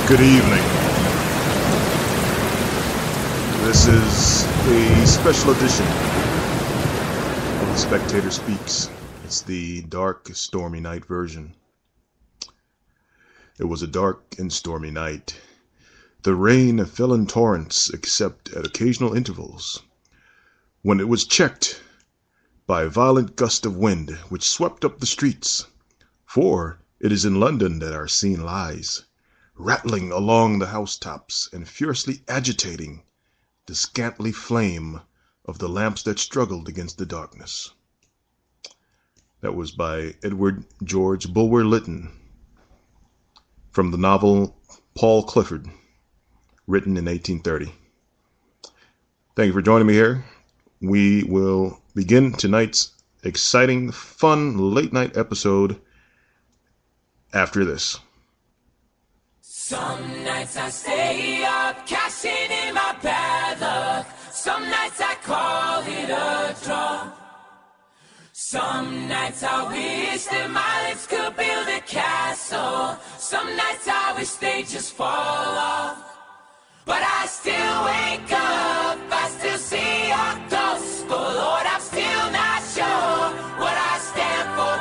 Good evening. This is a special edition of The Spectator Speaks. It's the Dark Stormy Night version. It was a dark and stormy night. The rain fell in torrents except at occasional intervals, when it was checked by a violent gust of wind which swept up the streets. For it is in London that our scene lies, rattling along the housetops and furiously agitating the scantly flame of the lamps that struggled against the darkness. That was by Edward George Bulwer Lytton, from the novel Paul Clifford, written in 1830. Thank you for joining me here. We will begin tonight's exciting, fun, late-night episode after this. Some nights I stay up, cashing in my bad luck. Some nights I call it a draw. Some nights I wish that my lips could build a castle. Some nights I wish they just fall off. But I still wake up, I still see your gospel. Lord, I'm still not sure what I stand for.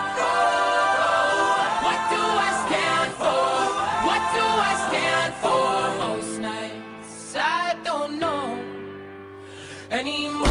What do I stand for? What do I stand for? Most nights I don't know anymore.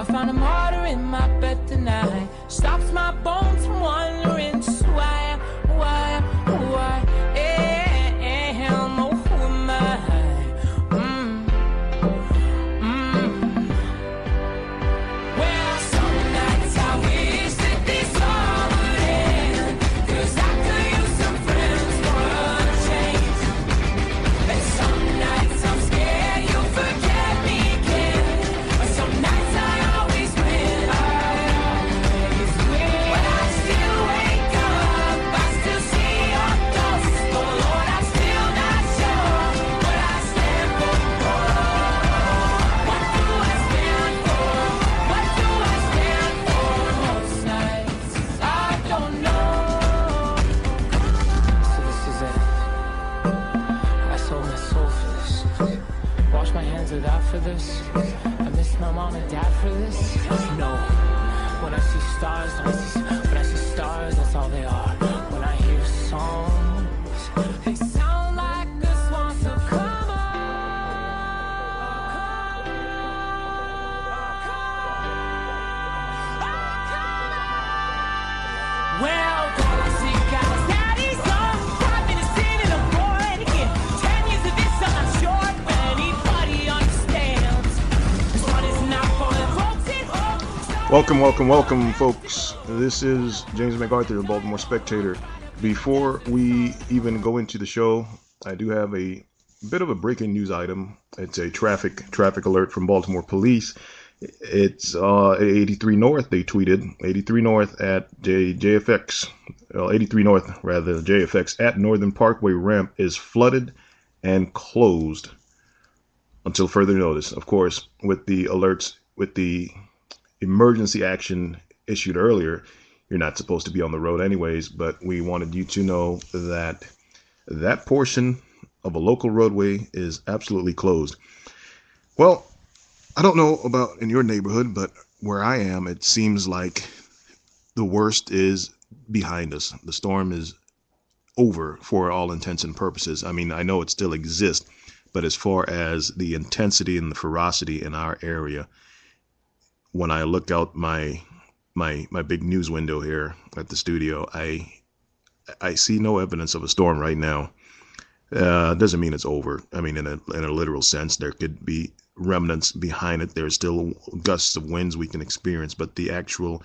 Found a martyr in my bed tonight. Stops my bones from wandering. Just why am, oh, who am I? Well, some nights I wish that this all would end, 'cause I could use some friends for a change. And some nights I'm scared you'll forget me again. But some nights I for this. I miss my mom and dad for this. No. When I see stars, when I see stars, that's all they are. When I hear songs, they sound like a swan, so come on. Well, girls, you guys, daddy's on. 5 minutes in and I'm bored again. 10 years of this, I'm not sure if anybody understands. This one is not for the folks at home. Welcome, folks. This is James MacArthur, the Baltimore Spectator. Before we even go into the show, I do have a bit of a breaking news item. It's a traffic alert from Baltimore Police. It's 83 North, they tweeted. 83 North at JFX. 83 North, rather, JFX at Northern Parkway ramp is flooded and closed until further notice. Of course, with the alerts, with the emergency action issued earlier. You're not supposed to be on the road anyways, but we wanted you to know that that portion of a local roadway is absolutely closed. Well, I don't know about in your neighborhood, but where I am, it seems like the worst is behind us. The storm is over for all intents and purposes. I mean, I know it still exists, but as far as the intensity and the ferocity in our area, when I look out my big news window here at the studio, I see no evidence of a storm right now. Doesn't mean it's over. I mean, in a literal sense, there could be remnants behind it. There's still gusts of winds we can experience, but the actual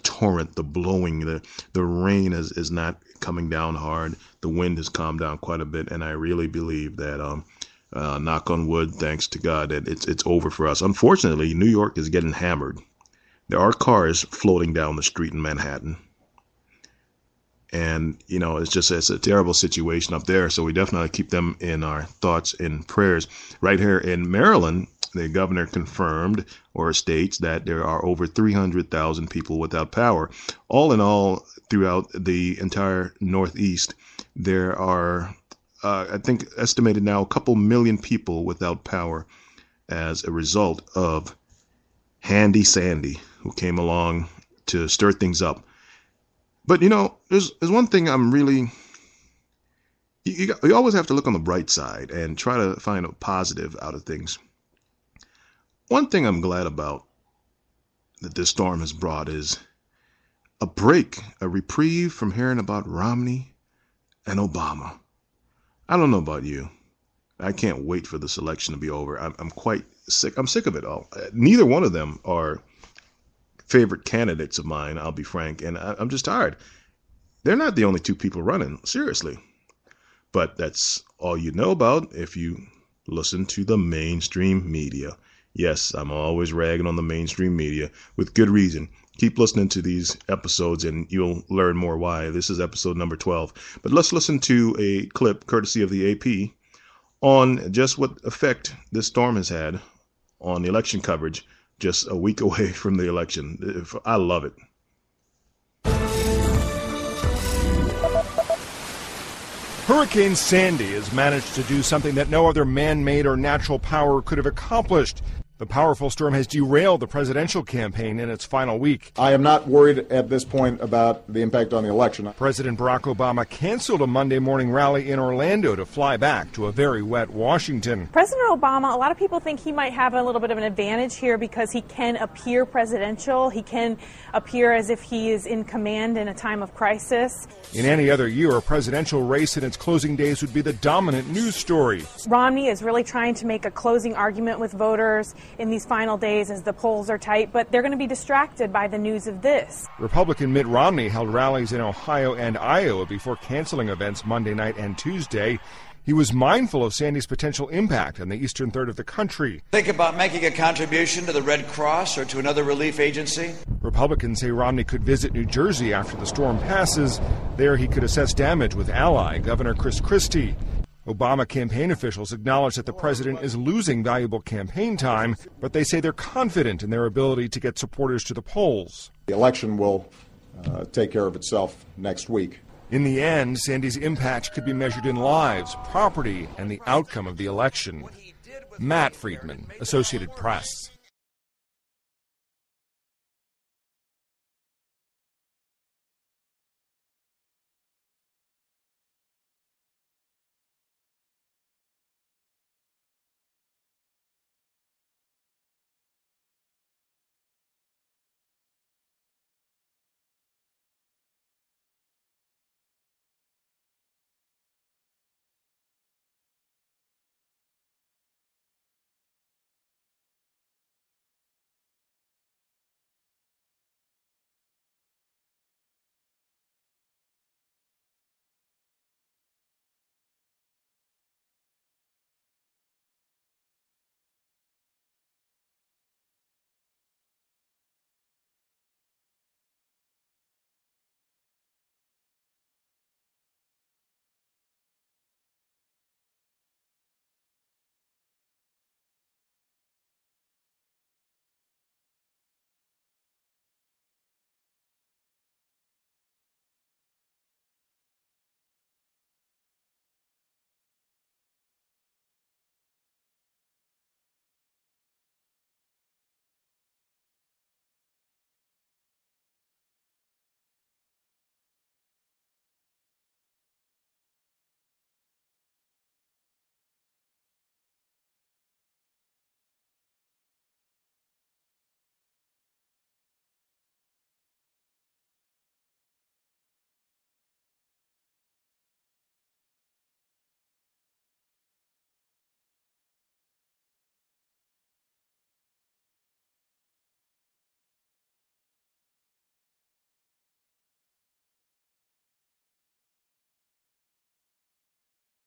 torrent, the blowing, the rain is not coming down hard. The wind has calmed down quite a bit, and I really believe that, knock on wood, thanks to God, that it's over for us. Unfortunately, New York is getting hammered. There are cars floating down the street in Manhattan. And, it's a terrible situation up there. So we definitely keep them in our thoughts and prayers. Right here in Maryland, the governor confirmed or states that there are over 300,000 people without power. All in all, throughout the entire Northeast, there are, I think, estimated now a couple million people without power as a result of Handy Sandy, who came along to stir things up. But, there's one thing I'm really, you always have to look on the bright side and try to find a positive out of things. One thing I'm glad about that this storm has brought is a break, a reprieve from hearing about Romney and Obama. I don't know about you. I can't wait for this election to be over. I'm quite sick. I'm sick of it all. Neither one of them are favorite candidates of mine, I'll be frank, and I'm just tired. They're not the only two people running, seriously. But that's all you know about if you listen to the mainstream media. Yes, I'm always ragging on the mainstream media with good reason. Keep listening to these episodes and you'll learn more why. This is episode number 12. But let's listen to a clip courtesy of the AP on just what effect this storm has had on the election coverage just a week away from the election. I love it. Hurricane Sandy has managed to do something that no other man-made or natural power could have accomplished. The powerful storm has derailed the presidential campaign in its final week. I am not worried at this point about the impact on the election. President Barack Obama canceled a Monday morning rally in Orlando to fly back to a very wet Washington. President Obama, a lot of people think he might have a little bit of an advantage here because he can appear presidential. He can appear as if he is in command in a time of crisis. In any other year, a presidential race in its closing days would be the dominant news story. Romney is really trying to make a closing argument with voters in these final days as the polls are tight, but they're going to be distracted by the news of this. Republican Mitt Romney held rallies in Ohio and Iowa before canceling events Monday night and Tuesday. He was mindful of Sandy's potential impact on the eastern third of the country. Think about making a contribution to the Red Cross or to another relief agency? Republicans say Romney could visit New Jersey after the storm passes. There he could assess damage with ally Governor Chris Christie. Obama campaign officials acknowledge that the president is losing valuable campaign time, but they say they're confident in their ability to get supporters to the polls. The election will take care of itself next week. In the end, Sandy's impact could be measured in lives, property, and the outcome of the election. Matt Friedman, Associated Press.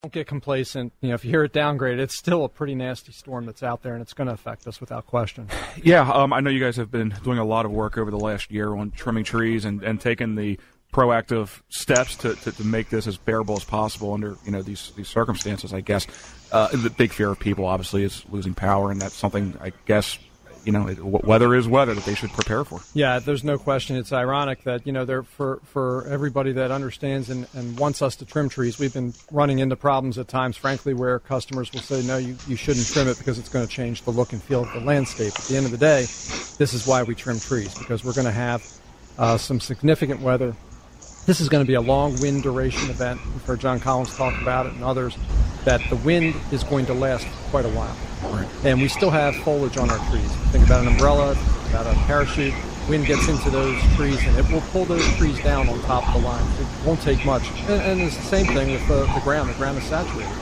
Don't get complacent. If you hear it downgraded, it's still a pretty nasty storm that's out there, and it's going to affect us without question. Yeah, I know you guys have been doing a lot of work over the last year on trimming trees and taking the proactive steps to make this as bearable as possible under these circumstances. I guess the big fear of people obviously is losing power, and that's something I guess weather is weather that they should prepare for. Yeah, there's no question. It's ironic that for everybody that understands and wants us to trim trees, we've been running into problems at times, frankly, where customers will say, no, you shouldn't trim it because it's going to change the look and feel of the landscape. At the end of the day, this is why we trim trees, because we're going to have some significant weather. This is going to be a long wind duration event. We've heard John Collins talk about it and others, that the wind is going to last quite a while. Right. And we still have foliage on our trees. Think about an umbrella, think about a parachute. Wind gets into those trees, and it will pull those trees down on top of the line. It won't take much. And it's the same thing with the ground. The ground is saturated.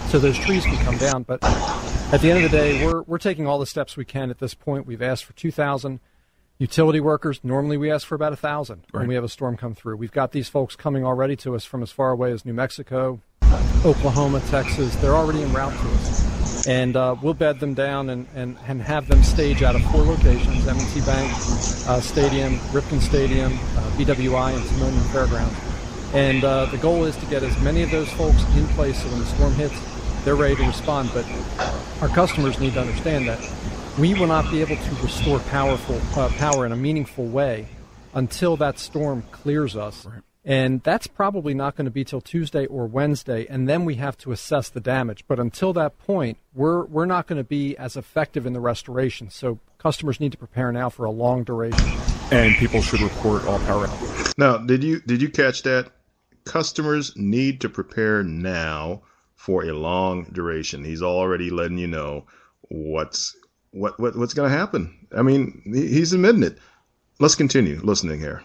So those trees can come down. But at the end of the day, we're taking all the steps we can at this point. We've asked for 2,000 utility workers. Normally we ask for about 1,000 when we have a storm come through. We've got these folks coming already to us from as far away as New Mexico, Oklahoma, Texas. They're already en route to us. And we'll bed them down and have them stage out of 4 locations: M&T Bank Stadium, Ripken Stadium, BWI, and Timonium Fairgrounds. And the goal is to get as many of those folks in place so when the storm hits, they're ready to respond. But our customers need to understand that we will not be able to restore power in a meaningful way until that storm clears us. Right. And that's probably not going to be till Tuesday or Wednesday, and then we have to assess the damage. But until that point, we're not going to be as effective in the restoration. So customers need to prepare now for a long duration. And people should report all power. Now, did you catch that? Customers need to prepare now for a long duration. He's already letting you know what's going to happen. I mean, he's admitting it. Let's continue listening here.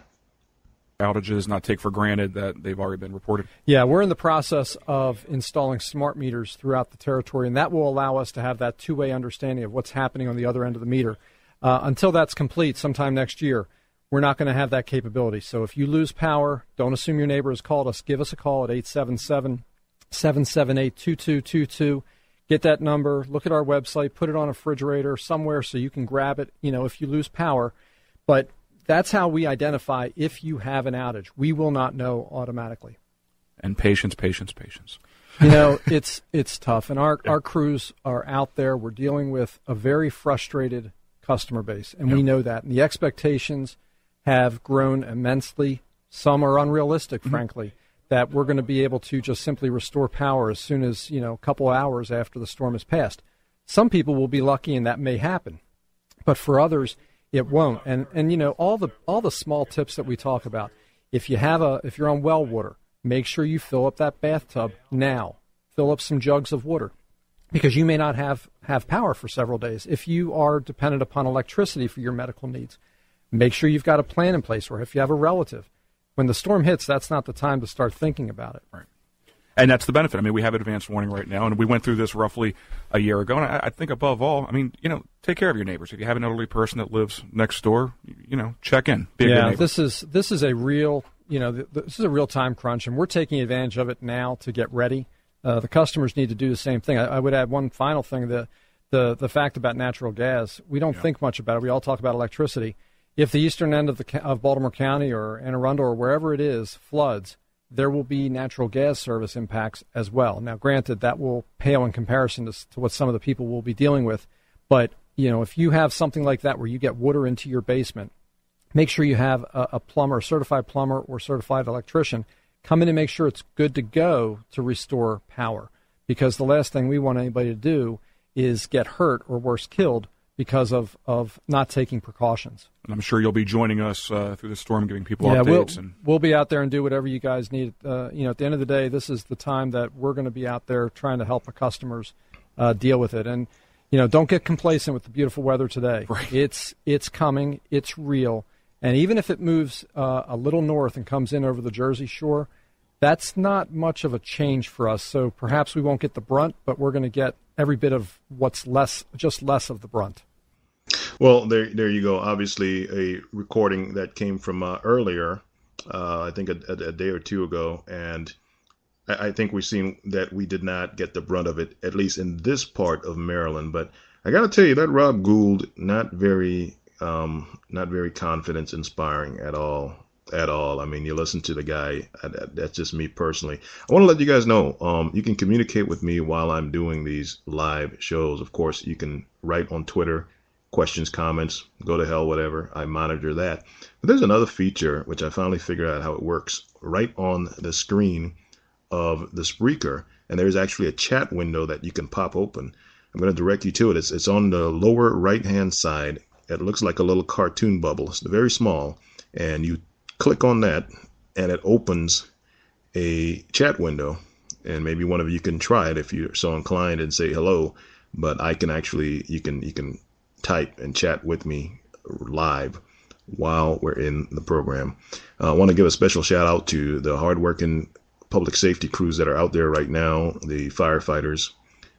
Outages, not take for granted that they've already been reported. Yeah, we're in the process of installing smart meters throughout the territory, and that will allow us to have that two-way understanding of what's happening on the other end of the meter. Until that's complete sometime next year, we're not going to have that capability. So if you lose power, don't assume your neighbor has called us. Give us a call at 877-778-2222. Get that number, look at our website, put it on a refrigerator somewhere so you can grab it, if you lose power. But that's how we identify if you have an outage. We will not know automatically. And patience. It's tough. And our crews are out there. We're dealing with a very frustrated customer base, and we know that. And the expectations have grown immensely. Some are unrealistic, frankly, that we're going to be able to just simply restore power as soon as, a couple hours after the storm has passed. Some people will be lucky and that may happen. But for others, it won't. And all the small tips that we talk about. If you're on well water, make sure you fill up that bathtub now. Fill up some jugs of water, because you may not have power for several days. If you are dependent upon electricity for your medical needs, make sure you've got a plan in place. Or if you have a relative, when the storm hits, that's not the time to start thinking about it. Right. And that's the benefit. I mean, we have advanced warning right now, and we went through this roughly a year ago. And I think above all, take care of your neighbors. If you have an elderly person that lives next door, check in. Be a good neighbor. This is a real, this is a real time crunch, and we're taking advantage of it now to get ready. The customers need to do the same thing. I would add one final thing: the fact about natural gas. We don't think much about it. We all talk about electricity. If the eastern end of Baltimore County or Anne Arundel or wherever it is floods, there will be natural gas service impacts as well. Now, granted, that will pale in comparison to what some of the people will be dealing with. But, if you have something like that where you get water into your basement, make sure you have a plumber, a certified plumber or certified electrician come in and make sure it's good to go to restore power. Because the last thing we want anybody to do is get hurt or worse, killed because of not taking precautions. And I'm sure you'll be joining us through the storm, giving people updates. We'll be out there and do whatever you guys need. At the end of the day, this is the time that we're going to be out there trying to help our customers deal with it. And, don't get complacent with the beautiful weather today. Right. It's coming. It's real. And even if it moves a little north and comes in over the Jersey Shore, that's not much of a change for us. So perhaps we won't get the brunt, but we're going to get every bit of what's less of the brunt. Well, there you go. Obviously, a recording that came from earlier, I think a day or two ago, and I think we've seen that we did not get the brunt of it, at least in this part of Maryland. But I got to tell you, that Rob Gould, not very confidence inspiring at all. At all. I mean, you listen to the guy. That's just me personally. I want to let you guys know, you can communicate with me while I'm doing these live shows. Of course, you can write on Twitter, questions, comments, go to hell, whatever. I monitor that. But there's another feature, which I finally figured out how it works, right on the screen of the Spreaker. And there's actually a chat window that you can pop open. I'm going to direct you to it. It's on the lower right-hand side. It looks like a little cartoon bubble. It's very small. And you click on that, and it opens a chat window. And maybe one of you can try it if you're so inclined and say hello. But I can actually, you can type and chat with me live while we're in the program. I want to give a special shout out to the hardworking public safety crews that are out there right now, the firefighters,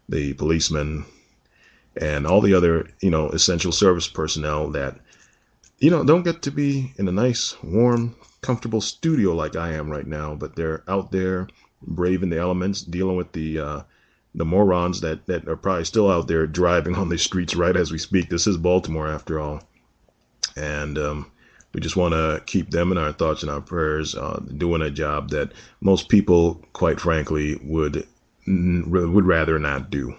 the policemen, and all the other, essential service personnel that, don't get to be in a nice, warm, comfortable studio like I am right now, but they're out there braving the elements, dealing with the morons that are probably still out there driving on the streets right as we speak. This is Baltimore, after all. And we just want to keep them in our thoughts and our prayers, doing a job that most people, quite frankly, would rather not do.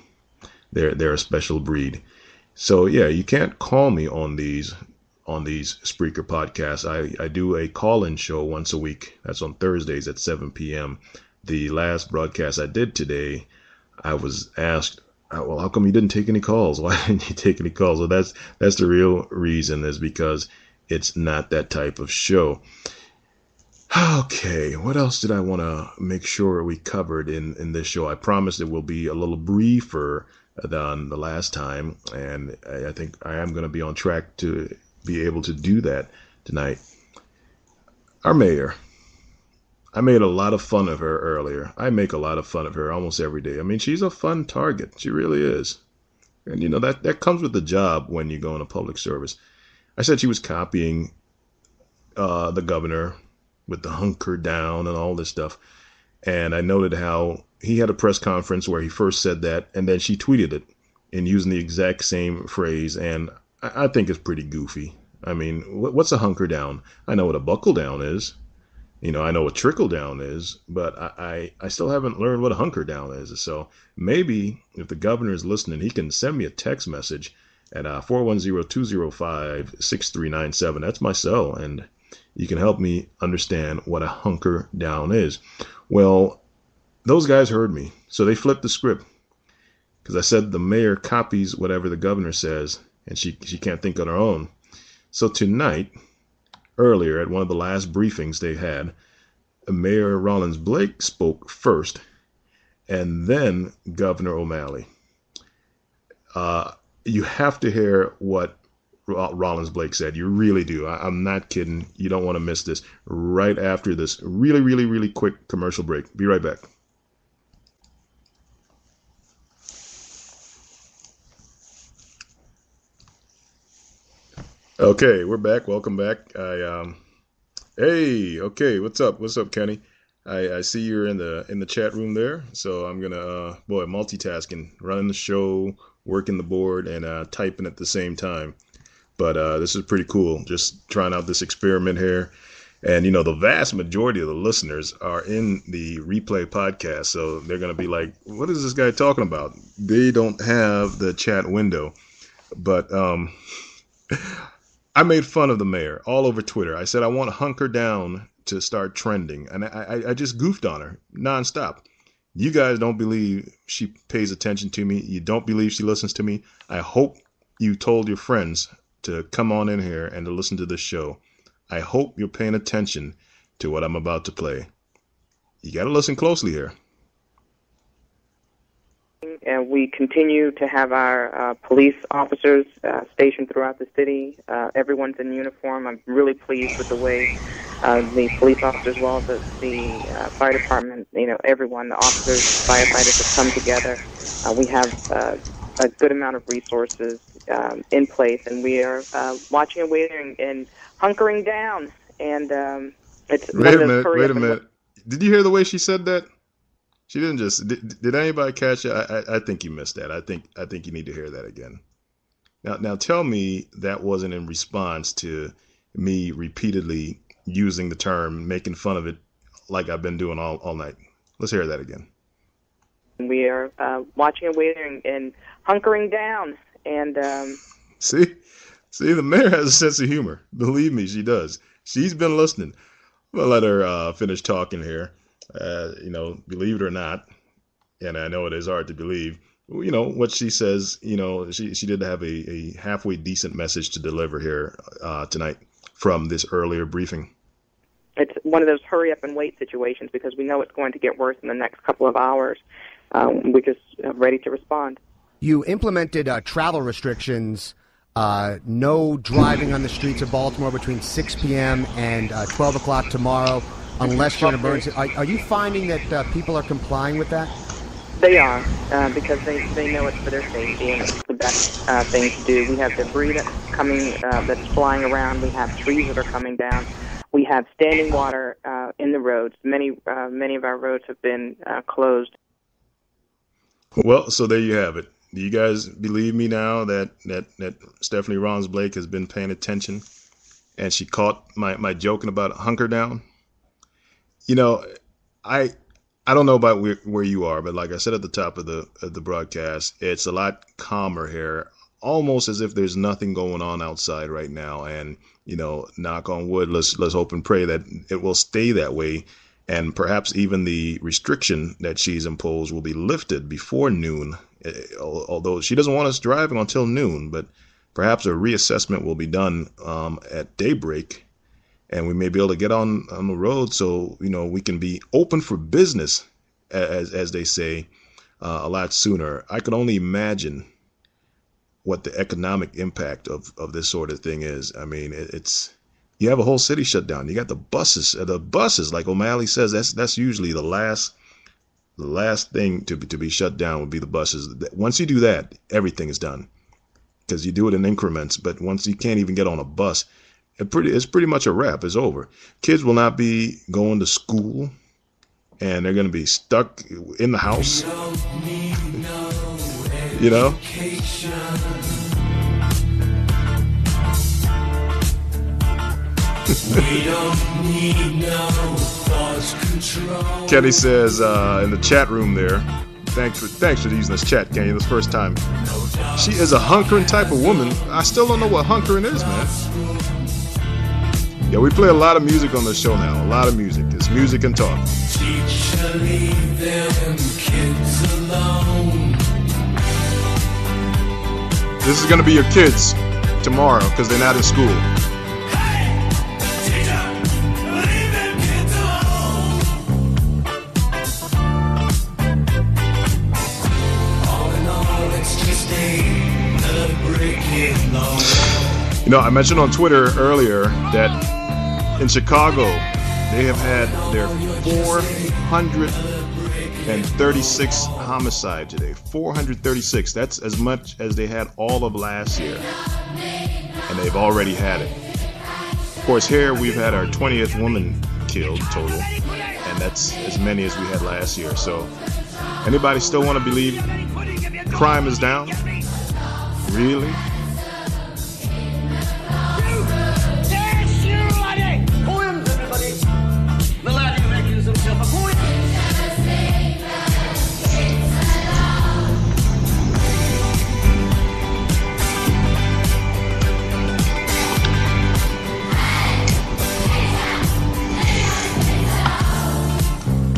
They're a special breed. So yeah, you can't call me on these Spreaker podcasts. I do a call-in show once a week. That's on Thursdays at 7 p.m. The last broadcast I did today, I was asked, well, how come you didn't take any calls? Why didn't you take any calls? Well, that's the real reason, is because it's not that type of show. Okay, what else did I want to make sure we covered in this show? I promised it will be a little briefer than the last time, and I think I am going to be on track to be able to do that tonight. Our mayor. I made a lot of fun of her earlier. I make a lot of fun of her almost every day. I mean, she's a fun target. She really is. And, that comes with the job when you go into public service. I said she was copying the governor with the hunker down and all this stuff. And I noted how he had a press conference where he first said that, and then she tweeted it and using the exact same phrase. And I think it's pretty goofy. I mean, what's a hunker down? I know what a buckle down is. I know what trickle down is, but I still haven't learned what a hunker down is. So maybe if the governor is listening, he can send me a text message at 410-205-6397. That's my cell, and you can help me understand what a hunker down is. Well, those guys heard me, so they flipped the script, because I said the mayor copies whatever the governor says, and she can't think on her own. So tonight, earlier at one of the last briefings they had, Mayor Rollins Blake spoke first, and then Governor O'Malley. You have to hear what Rollins Blake said. You really do. I'm not kidding. You don't want to miss this. Right after this really, really, really quick commercial break. Be right back. Okay, we're back. Welcome back. Hey, okay, what's up? What's up, Kenny? I see you're in the chat room there. So I'm gonna multitasking, running the show, working the board, and typing at the same time. But this is pretty cool. Just trying out this experiment here. And the vast majority of the listeners are in the replay podcast, so they're gonna be like, "What is this guy talking about?" They don't have the chat window, but I made fun of the mayor all over Twitter. I said I want Hunker Down to start trending, and I just goofed on her nonstop. You guys don't believe she pays attention to me. You don't believe she listens to me. I hope you told your friends to come on in here and to listen to this show. I hope you're paying attention to what I'm about to play. You got to listen closely here. And we continue to have our police officers stationed throughout the city. Everyone's in uniform. I'm really pleased with the way the police officers, as well as the fire department, everyone, the officers, firefighters have come together. We have a good amount of resources in place, and we are watching and waiting and hunkering down. And it's wait a minute. Did you hear the way she said that? She didn't just. Did anybody catch it? I think you missed that. I think you need to hear that again. Now tell me that wasn't in response to me repeatedly using the term, making fun of it, like I've been doing all night. Let's hear that again. We are watching and waiting and hunkering down. And see, the mayor has a sense of humor. Believe me, she does. She's been listening. I'm gonna let her finish talking here. Believe it or not, and I know it is hard to believe, what she says, she did have a halfway decent message to deliver here tonight from this earlier briefing. It's one of those hurry up and wait situations because we know it's going to get worse in the next couple of hours. We're just ready to respond. You implemented travel restrictions, no driving on the streets of Baltimore between 6 p.m. and 12 o'clock tomorrow, unless you're in an emergency. Are you finding that people are complying with that? They are, because they know it's for their safety and it's the best thing to do. We have debris that's coming, that's flying around. We have trees that are coming down. We have standing water in the roads. Many of our roads have been closed. Well, so there you have it. Do you guys believe me now that Stephanie Rons Blake has been paying attention and she caught my joking about hunker down? I don't know about where you are, but like I said at the top of the broadcast, it's a lot calmer here, almost as if there's nothing going on outside right now. And, knock on wood, let's hope and pray that it will stay that way. And perhaps even the restriction that she's imposed will be lifted before noon, although she doesn't want us driving until noon. But perhaps a reassessment will be done at daybreak, and we may be able to get on the road so, we can be open for business, as they say, a lot sooner. I can only imagine what the economic impact of this sort of thing is. I mean, you have a whole city shut down. You got the buses, like O'Malley says, that's usually the last thing to be shut down would be the buses. Once you do that, everything is done because you do it in increments. But once you can't even get on a bus, it's pretty much a wrap. It's over. Kids will not be going to school, and they're going to be stuck in the house. We don't need no force control. Kenny says in the chat room there, thanks for using this chat, Kenny. This first time. She is a hunkering type of woman. I still don't know what hunkering is, man. Yeah, we play a lot of music on the show now. A lot of music. It's music and talk. Teacher, leave them kids alone. This is going to be your kids tomorrow because they're not in school. Hey, teacher, leave them kids alone. All in all, it's just another brick in the wall. I mentioned on Twitter earlier that in Chicago, they have had their 436 homicide today. 436. That's as much as they had all of last year. And they've already had it. Of course, here we've had our 20th woman killed total. And that's as many as we had last year. So, anybody still want to believe crime is down? Really?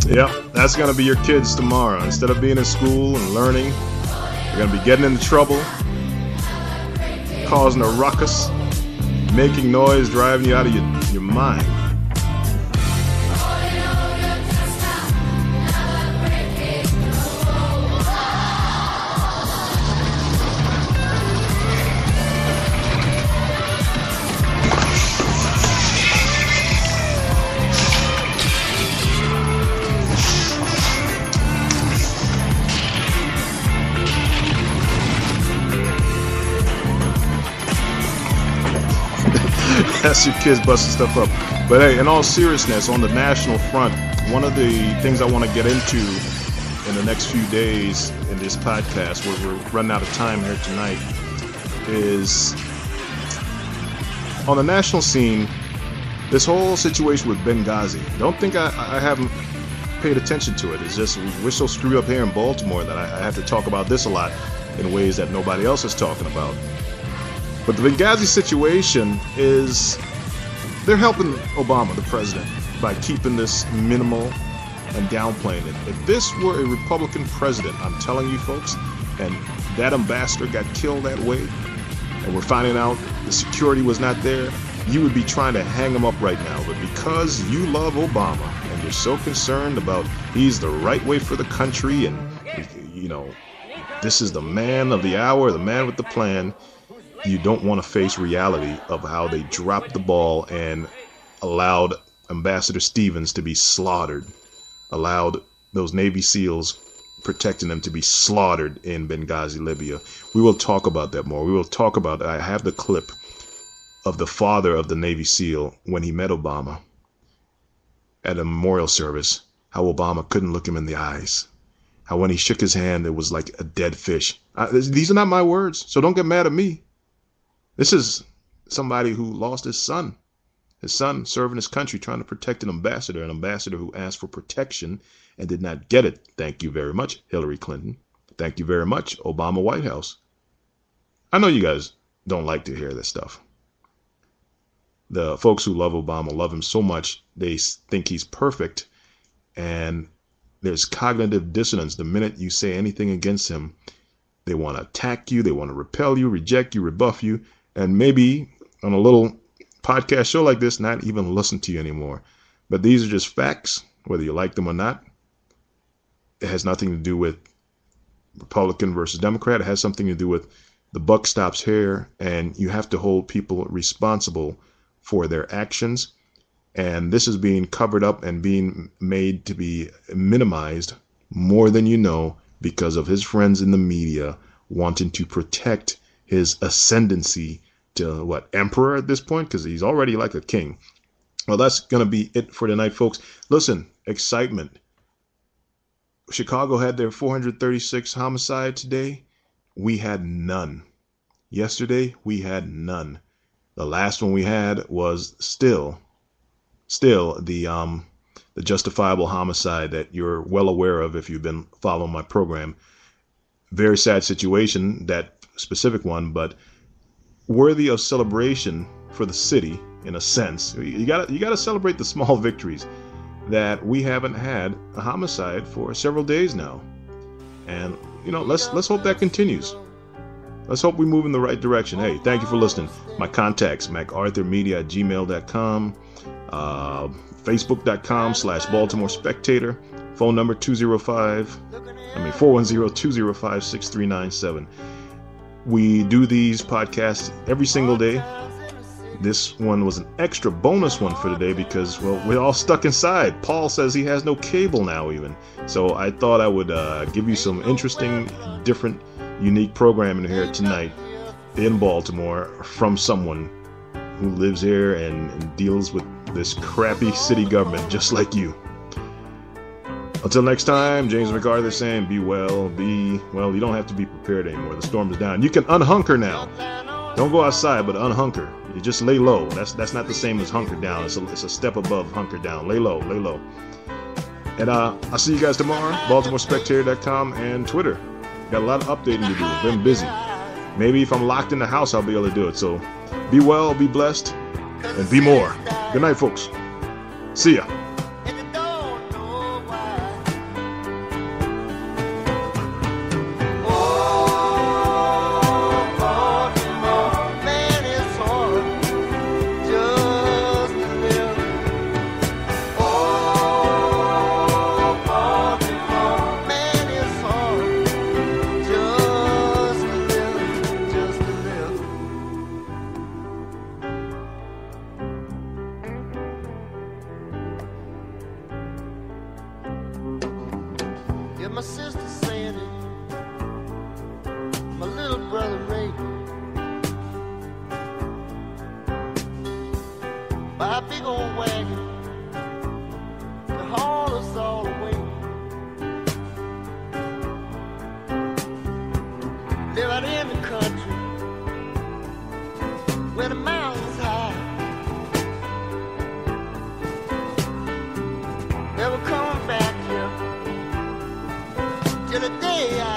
Yeah, that's going to be your kids tomorrow. Instead of being in school and learning, they're going to be getting into trouble, causing a ruckus, making noise, driving you out of your mind. That's your kids busting stuff up. But hey, in all seriousness, on the national front, one of the things I want to get into the next few days in this podcast, where we're running out of time here tonight, is on the national scene, this whole situation with Benghazi. Don't think I haven't paid attention to it. It's just we're so screwed up here in Baltimore that I have to talk about this a lot in ways that nobody else is talking about. But the Benghazi situation is, they're helping Obama, the president, by keeping this minimal and downplaying it. If this were a Republican president, I'm telling you folks, and that ambassador got killed that way, and we're finding out the security was not there, you would be trying to hang him up right now. But because you love Obama and you're so concerned about he's the right way for the country, and you know, this is the man of the hour, the man with the plan, you don't want to face reality of how they dropped the ball and allowed Ambassador Stevens to be slaughtered, allowed those Navy SEALs protecting them to be slaughtered in Benghazi, Libya. We will talk about that more. We will talk about, I have the clip of the father of the Navy SEAL when he met Obama at a memorial service, how Obama couldn't look him in the eyes. How when he shook his hand, it was like a dead fish. These are not my words, so don't get mad at me. This is somebody who lost his son serving his country, trying to protect an ambassador who asked for protection and did not get it. Thank you very much, Hillary Clinton. Thank you very much, Obama White House. I know you guys don't like to hear this stuff. The folks who love Obama love him so much, they think he's perfect, and there's cognitive dissonance. The minute you say anything against him, they want to attack you, they want to repel you, reject you, rebuff you, and maybe on a little podcast show like this, not even listen to you anymore. But these are just facts, whether you like them or not. It has nothing to do with Republican versus Democrat. It has something to do with the buck stops here, and you have to hold people responsible for their actions. And this is being covered up and being made to be minimized more than you know because of his friends in the media wanting to protect his ascendancy to emperor at this point, because he's already like a king. Well, that's going to be it for tonight, folks. Listen, excitement. Chicago had their 436 homicide today. We had none. Yesterday, we had none. The last one we had was still the justifiable homicide that you're well aware of if you've been following my program. Very sad situation, that specific one, but worthy of celebration for the city in a sense. You gotta celebrate the small victories that we haven't had a homicide for several days now, and let's hope that continues. Let's hope we move in the right direction. Hey, thank you for listening. My contacts: macarthurmedia@gmail.com, facebook.com/Baltimore Spectator, phone number 410-205-6397. We do these podcasts every single day. This one was an extra bonus one for today because, well, we're all stuck inside. Paul says he has no cable now even. So I thought I would give you some interesting, different, unique programming here tonight in Baltimore from someone who lives here and deals with this crappy city government just like you. Until next time, James MacArthur saying, be well, you don't have to be prepared anymore. The storm is down. You can unhunker now. Don't go outside, but unhunker. You just lay low. That's not the same as hunker down. It's a step above hunker down. Lay low, lay low. And I'll see you guys tomorrow. BaltimoreSpectator.com and Twitter. Got a lot of updating to do. Been busy. Maybe if I'm locked in the house, I'll be able to do it. So be well, be blessed, and be more. Good night, folks. See ya. My sister saying it, my little brother Ray, by a big old wagon to haul us all away. out in the country where the mountains high. Never coming back here till the day I